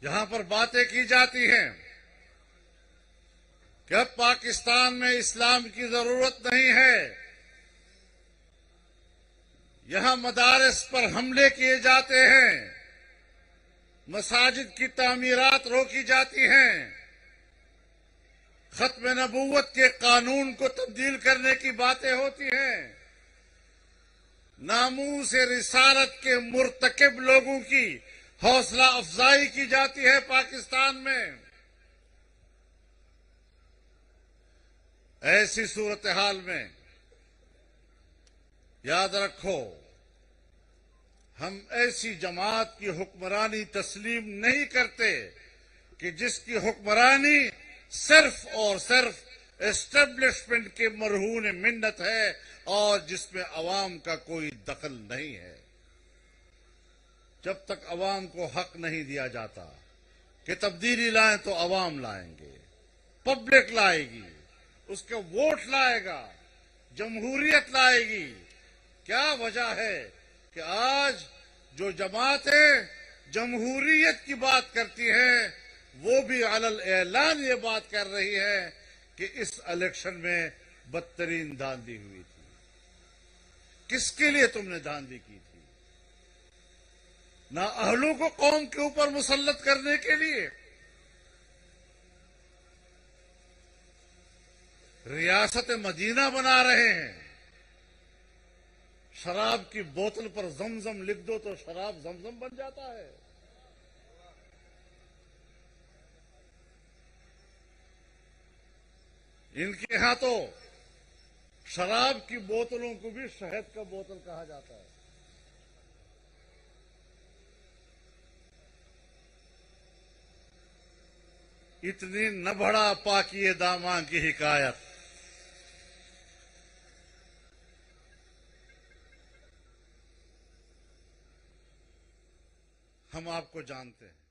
جہاں پر باتیں کی جاتی ہیں کہ اب پاکستان میں اسلام کی ضرورت نہیں ہے، یہاں مدارس پر حملے کیے جاتے ہیں، مساجد کی تعمیرات روکی جاتی ہیں، ختم نبوت کے قانون کو تبدیل کرنے کی باتیں ہوتی ہیں، ناموس رسالت کے مرتکب لوگوں کی حوصلہ افزائی کی جاتی ہے پاکستان میں، ایسی صورتحال میں یاد رکھو ہم ایسی جماعت کی حکمرانی تسلیم نہیں کرتے کہ جس کی حکمرانی صرف اور صرف اسٹیبلشمنٹ کے مرہون منت ہے اور جس میں عوام کا کوئی دخل نہیں ہے۔ جب تک عوام کو حق نہیں دیا جاتا کہ تبدیلی لائیں تو عوام لائیں گے، پبلک لائے گی، اس کے ووٹ لائے گا، جمہوریت لائے گی۔ کیا وجہ ہے کہ آج جو جماعتیں جمہوریت کی بات کرتی ہیں وہ بھی علل اعلان یہ بات کر رہی ہے کہ اس الیکشن میں بدترین دھاندلی ہوئی تھی؟ کس کے لیے تم نے دھاندلی کی تھی؟ نااہلوں کو قوم کے اوپر مسلط کرنے کے لیے، ریاست مدینہ بنا رہے ہیں، شراب کی بوتل پر زمزم لکھ دو تو شراب زمزم بن جاتا ہے۔ ان کے ہاں تو شراب کی بوتلوں کو بھی شہد کا بوتل کہا جاتا ہے۔ اتنی نہ بڑھا پاکیے داماں کی حکایت، ہم آپ کو جانتے ہیں۔